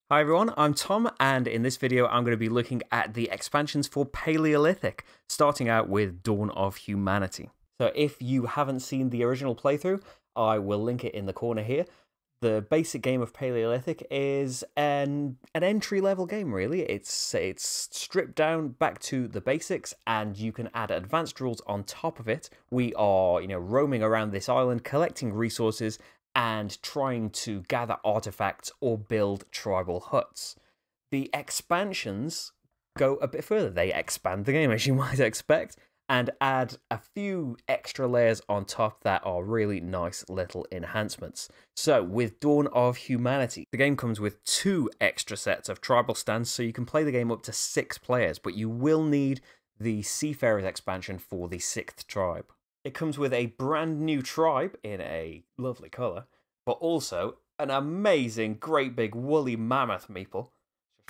Hi everyone, I'm Tom, and in this video I'm going to be looking at the expansions for Paleolithic, starting out with Dawn of Humanity. So if you haven't seen the original playthrough, I will link it in the corner here. The basic game of Paleolithic is an entry-level game, really. It's stripped down back to the basics, and you can add advanced rules on top of it. We are, roaming around this island, collecting resources, and trying to gather artifacts or build tribal huts. The expansions go a bit further. They expand the game, as you might expect, and add a few extra layers on top that are really nice little enhancements. So, with Dawn of Humanity, the game comes with 2 extra sets of tribal stands, so you can play the game up to 6 players, but you will need the Seafarers expansion for the 6th tribe. It comes with a brand new tribe in a lovely colour, but also an amazing, great big woolly mammoth meeple.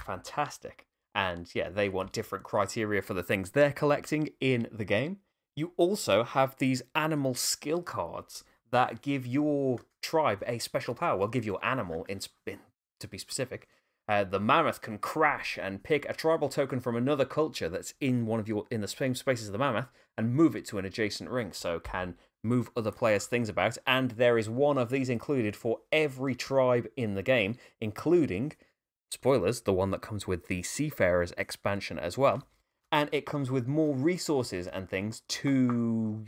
Fantastic. And yeah, they want different criteria for the things they're collecting in the game. You also have these animal skill cards that give your tribe a special power. Well, give your animal, to be specific. The mammoth can crash and pick a tribal token from another culture that's in the same space as the mammoth and move it to an adjacent ring, so can move other players' things about. And there is one of these included for every tribe in the game, including, spoilers, the one that comes with the Seafarers expansion as well. And it comes with more resources and things to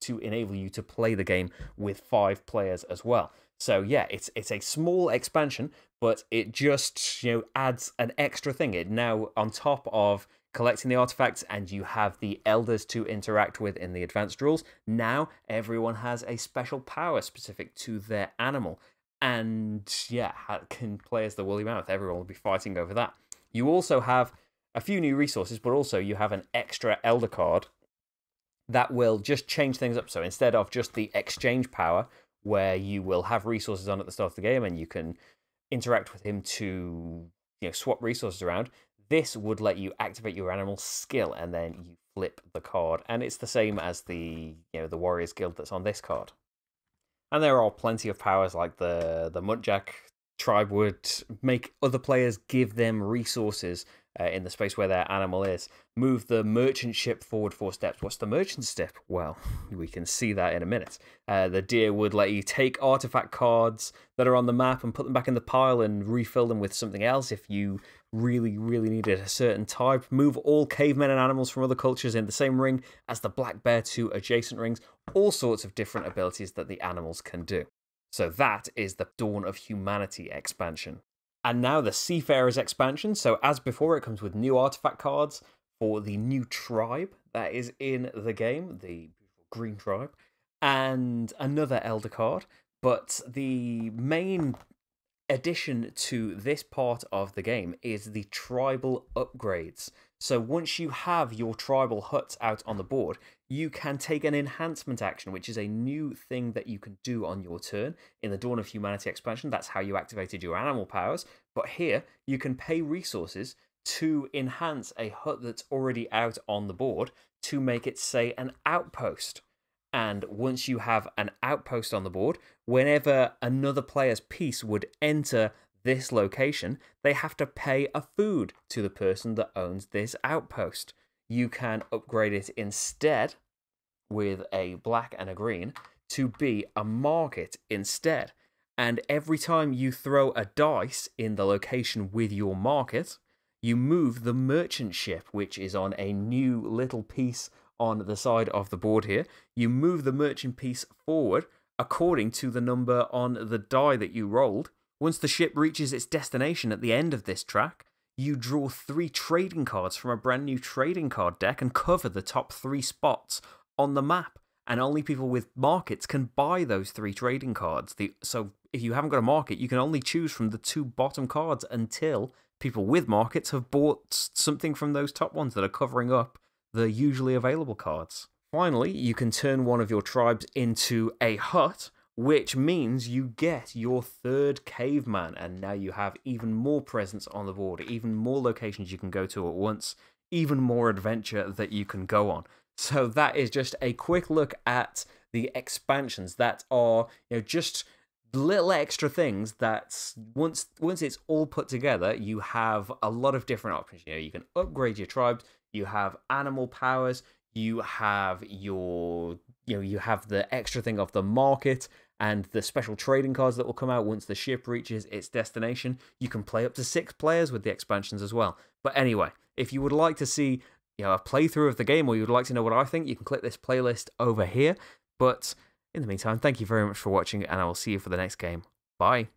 enable you to play the game with 5 players as well. So yeah, it's a small expansion, but it just adds an extra thing. It now, on top of collecting the artifacts, and you have the elders to interact with in the advanced rules, now everyone has a special power specific to their animal. And yeah, can play as the woolly mammoth. Everyone will be fighting over that. You also have a few new resources, but also you have an extra elder card that will just change things up. So instead of just the exchange power, where you will have resources on at the start of the game and you can interact with him to swap resources around, this would let you activate your animal skill and then you flip the card. And it's the same as the the Warriors Guild that's on this card. And there are plenty of powers, like the Muntjac tribe would make other players give them resources in the space where their animal is. Move the merchant ship forward 4 steps. What's the merchant step? Well, we can see that in a minute. The deer would let you take artifact cards that are on the map and put them back in the pile and refill them with something else if you really, really needed a certain type. Move all cavemen and animals from other cultures in the same ring as the black bear to adjacent rings. All sorts of different abilities that the animals can do. So that is the Dawn of Humanity expansion. And now the Seafarers expansion. So as before, it comes with new artifact cards for the new tribe that is in the game, the green tribe, and another elder card. But the main addition to this part of the game is the tribal upgrades. So once you have your tribal huts out on the board, you can take an enhancement action, which is a new thing that you can do on your turn. In the Dawn of Humanity expansion, that's how you activated your animal powers. But here, you can pay resources to enhance a hut that's already out on the board to make it, say, an outpost. And once you have an outpost on the board, whenever another player's piece would enter this location, they have to pay a food to the person that owns this outpost. You can upgrade it instead with a black and a green to be a market instead. And every time you throw a dice in the location with your market, you move the merchant ship, which is on a new little piece on the side of the board here. You move the merchant piece forward according to the number on the die that you rolled. Once the ship reaches its destination at the end of this track, you draw 3 trading cards from a brand new trading card deck and cover the top 3 spots on the map. And only people with markets can buy those 3 trading cards. So if you haven't got a market, you can only choose from the 2 bottom cards until people with markets have bought something from those top ones that are covering up the usually available cards. Finally, you can turn one of your tribes into a hut, which means you get your 3rd caveman, and now you have even more presence on the board, even more locations you can go to at once, even more adventure that you can go on. So that is just a quick look at the expansions that are just little extra things that once it's all put together, you have a lot of different options. You know, you can upgrade your tribes, you have animal powers, you have your, you have the extra thing of the market and the special trading cards that will come out once the ship reaches its destination. You can play up to 6 players with the expansions as well. But anyway, if you would like to see, a playthrough of the game, or you would like to know what I think, you can click this playlist over here. But in the meantime, thank you very much for watching, and I will see you for the next game. Bye.